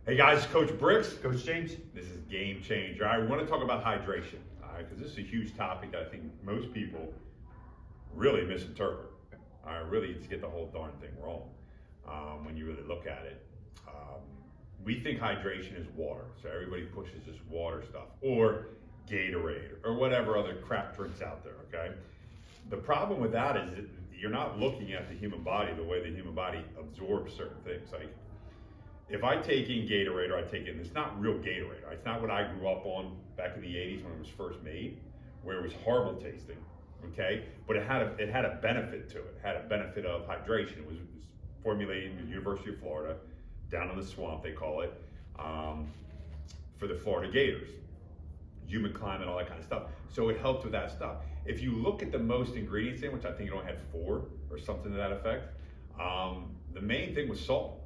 Hey guys, Coach Bricks. Coach James. This is Game Changer. I want to talk about hydration, all right, because this is a huge topic that I think most people really misinterpret. All right, really just get the whole darn thing wrong when you really look at it. We think hydration is water, so everybody pushes this water stuff, or Gatorade, or whatever other crap drinks out there, okay? The problem with that is that you're not looking at the human body the way the human body absorbs certain things. Like, if I take in Gatorade, or I take in, it's not real Gatorade, right? It's not what I grew up on back in the 80s when it was first made, where it was horrible tasting, okay? But it had a benefit to it. It had a benefit of hydration. It was formulated in the University of Florida, down in the swamp, they call it, for the Florida Gators. Humid climate, all that kind of stuff. So it helped with that stuff. If you look at the most ingredients in, which I think it only had 4 or something to that effect, the main thing was salt.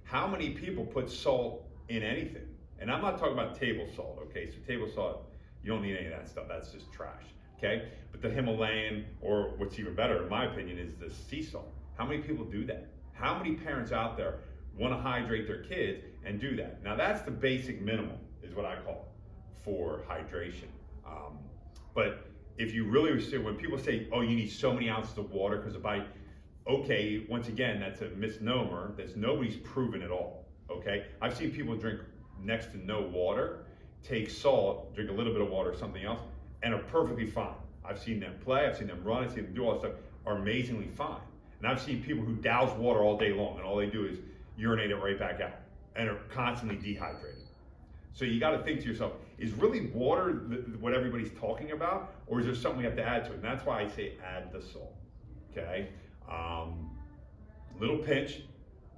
How many people put salt in anything? And I'm not talking about table salt, okay? So table salt, you don't need any of that stuff. That's just trash, okay? But the Himalayan, or what's even better, in my opinion, is the sea salt. How many people do that? How many parents out there want to hydrate their kids and do that? Now that's the basic minimum, is what I call it, for hydration. But if you really, when people say, oh, you need so many ounces of water because the body, okay, once again, that's a misnomer. Nobody's proven at all, okay? I've seen people drink next to no water, take salt, drink a little bit of water or something else, and are perfectly fine. I've seen them play, I've seen them run, I've seen them do all that stuff, are amazingly fine. And I've seen people who douse water all day long, and all they do is urinate it right back out, and are constantly dehydrated. So you gotta think to yourself, is really water what everybody's talking about, or is there something we have to add to it? And that's why I say add the salt, okay? Little pinch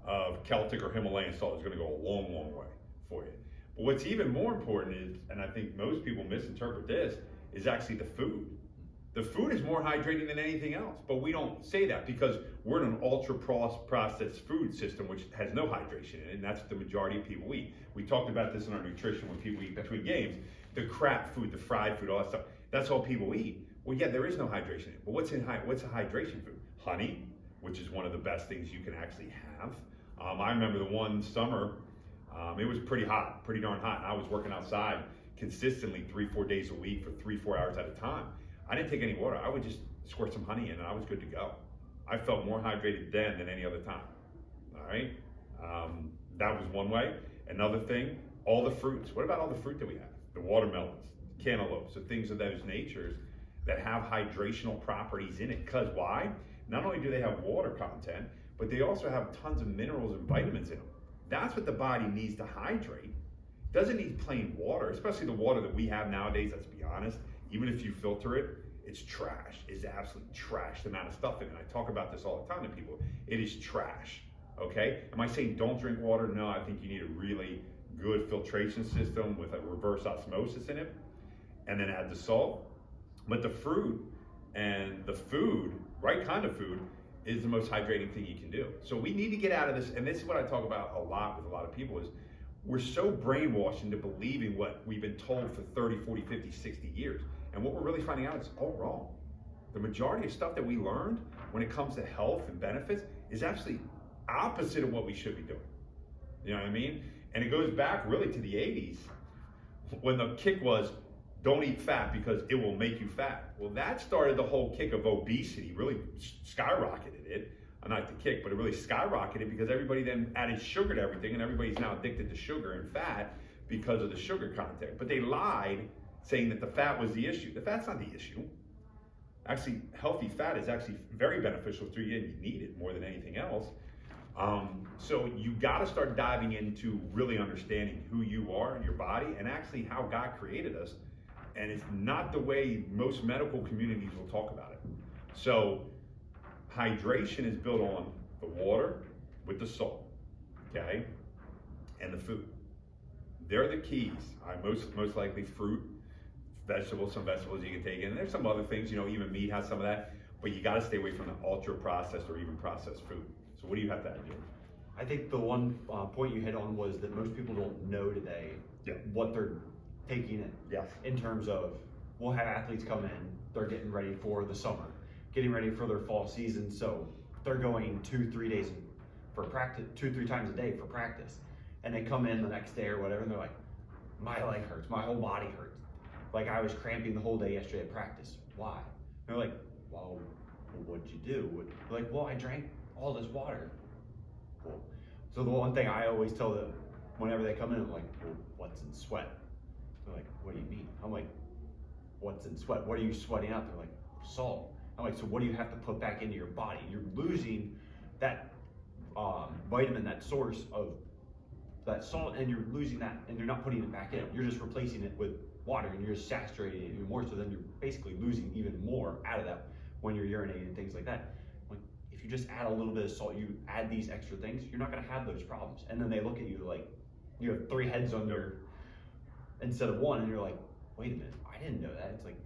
of Celtic or Himalayan salt is gonna go a long, long way for you. But what's even more important is, and I think most people misinterpret this, is actually the food. The food is more hydrating than anything else, but we don't say that because we're in an ultra-processed food system which has no hydration in it, and that's what the majority of people eat. We talked about this in our nutrition when people eat between games. The crap food, the fried food, all that stuff, that's all people eat. Well, yeah, there is no hydration in it, but what's a hydration food? Honey, which is one of the best things you can actually have. I remember the one summer, it was pretty hot, pretty darn hot, and I was working outside consistently 3-4 days a week for 3-4 hours at a time. I didn't take any water. I would just squirt some honey in and I was good to go. I felt more hydrated then than any other time, all right? That was one way. Another thing, all the fruits. What about all the fruit that we have? The watermelons, cantaloupes, the things of those natures that have hydrational properties in it. Because why? Not only do they have water content, but they also have tons of minerals and vitamins in them. That's what the body needs to hydrate. It doesn't need plain water, especially the water that we have nowadays, let's be honest. Even if you filter it, it's trash. It's absolutely trash, the amount of stuff in it. I talk about this all the time to people. It is trash, okay? Am I saying don't drink water? No, I think you need a really good filtration system with a reverse osmosis in it, and then add the salt. But the fruit and the food, right kind of food, is the most hydrating thing you can do. So we need to get out of this, and this is what I talk about a lot with a lot of people, is we're so brainwashed into believing what we've been told for 30, 40, 50, 60 years. And what we're really finding out is all wrong. The majority of stuff that we learned when it comes to health and benefits is actually opposite of what we should be doing. You know what I mean? And it goes back really to the 80s when the kick was, don't eat fat because it will make you fat. Well, that started the whole kick of obesity, really skyrocketed it. Not the kick, but it really skyrocketed because everybody then added sugar to everything, and everybody's now addicted to sugar and fat because of the sugar content. But they lied, saying that the fat was the issue. The fat's not the issue. Actually, healthy fat is actually very beneficial to you, and you need it more than anything else. So you got to start diving into really understanding who you are and your body, and actually how God created us. And it's not the way most medical communities will talk about it. So hydration is built on the water with the salt, okay, and the food. They're the keys. Most likely fruit, vegetables, some vegetables you can take in. And there's some other things, you know, even meat has some of that, but you got to stay away from the ultra-processed or even processed food. So what do you have to add, Jim? I think the one point you hit on was that most people don't know today what they're taking in. Yes. In terms of, we'll have athletes come in, they're getting ready for the summer, getting ready for their fall season, so they're going 2-3 days for practice, 2-3 times a day for practice. and they come in the next day or whatever, and they're like, my leg hurts, my whole body hurts. Like I was cramping the whole day yesterday at practice. Why? And they're like, well, what'd you do? They're like, well, I drank all this water. Cool. So the one thing I always tell them whenever they come in, I'm like, well, what's in sweat? They're like, what do you mean? I'm like, what's in sweat? What are you sweating out? They're like, salt. I'm like, so what do you have to put back into your body? You're losing that vitamin, that source of that salt, and you're losing that, and you're not putting it back in. You're just replacing it with water, and you're just saturating it even more, so then you're basically losing even more out of that when you're urinating and things like that. Like, if you just add a little bit of salt, you add these extra things, you're not gonna have those problems. And then they look at you like you have 3 heads on your, instead of 1, and you're like, wait a minute, I didn't know that. It's like,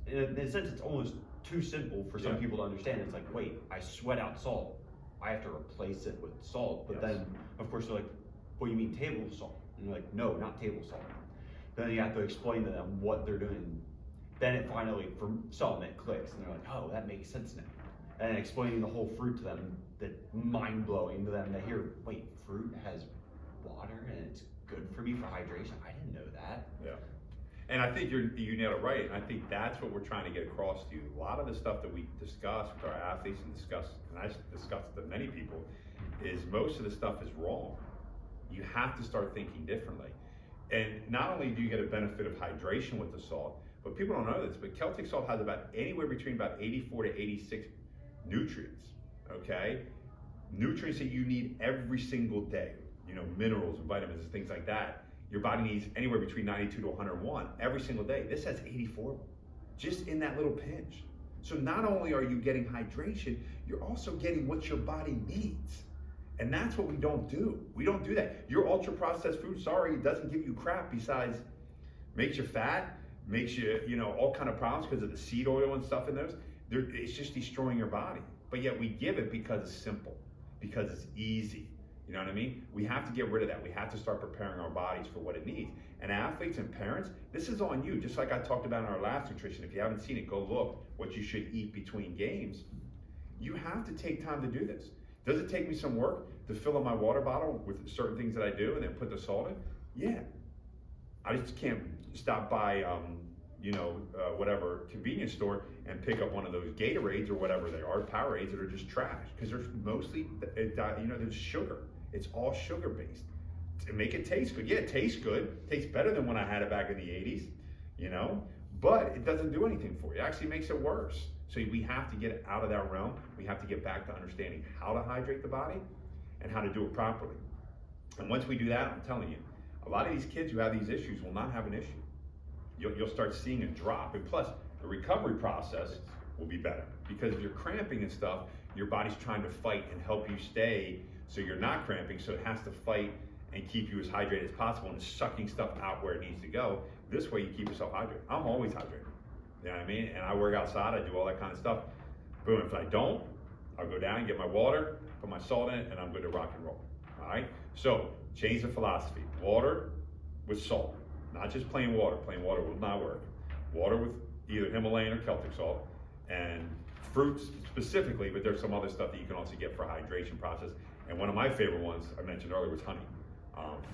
in a sense, it's almost too simple for some people to understand. It's like, wait, I sweat out salt, I have to replace it with salt. But then, of course, they're like, well, you mean table salt? And you're like, no, not table salt. Then you have to explain to them what they're doing. Then it finally, for some, it clicks, and they're like, oh, that makes sense now. And explaining the whole fruit to them, that mind-blowing to them to hear, wait, fruit has water and it's good for me for hydration? I didn't know that. Yeah. And I think you nailed it right, and I think that's what we're trying to get across to you. A lot of the stuff that we discuss with our athletes and I discuss to many people, is most of the stuff is wrong. You have to start thinking differently. And not only do you get a benefit of hydration with the salt, but people don't know this, but Celtic salt has about anywhere between about 84 to 86 nutrients, okay? Nutrients that you need every single day, minerals and vitamins and things like that. Your body needs anywhere between 92 to 101 every single day. This has 84 of them, just in that little pinch. So not only are you getting hydration, you're also getting what your body needs. And that's what we don't do. We don't do that. Your ultra processed food, sorry, doesn't give you crap besides makes you fat, makes you, all kind of problems because of the seed oil and stuff in those. It's just destroying your body. But yet we give it because it's simple, because it's easy. You know what I mean? We have to get rid of that. We have to start preparing our bodies for what it needs. And athletes and parents, this is on you. Just like I talked about in our last nutrition. If you haven't seen it, go look what you should eat between games. You have to take time to do this. Does it take me some work to fill up my water bottle with certain things that I do and then put the salt in? Yeah. I just can't stop by, whatever convenience store and pick up one of those Gatorades or whatever they are, Powerades, that are just trash, because they're mostly, there's sugar. It's all sugar based. To make it taste good. Yeah, it tastes good. Tastes better than when I had it back in the 80s, but it doesn't do anything for you. It actually makes it worse. So we have to get out of that realm. We have to get back to understanding how to hydrate the body and how to do it properly. And once we do that, I'm telling you, a lot of these kids who have these issues will not have an issue. You'll start seeing a drop. And plus, the recovery process will be better, because if you're cramping and stuff, your body's trying to fight and help you stay so you're not cramping, so it has to fight and keep you as hydrated as possible and sucking stuff out where it needs to go. This way you keep yourself hydrated. I'm always hydrated. You know what I mean? And I work outside, I do all that kind of stuff. Boom, if I don't, I'll go down and get my water, put my salt in it, and I'm good to rock and roll. All right? So, change the philosophy. Water with salt. Not just plain water. Plain water will not work. Water with either Himalayan or Celtic salt, and fruits specifically, but there's some other stuff that you can also get for hydration process. And one of my favorite ones I mentioned earlier was honey.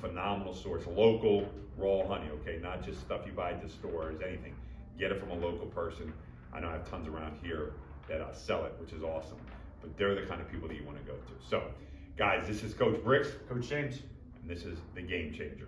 Phenomenal source, local raw honey, okay? Not just stuff you buy at the stores, anything. Get it from a local person. I know I have tons around here that sell it, which is awesome. But they're the kind of people that you want to go to. So, guys, this is Coach Bricks. Coach James. And this is The Game Changer.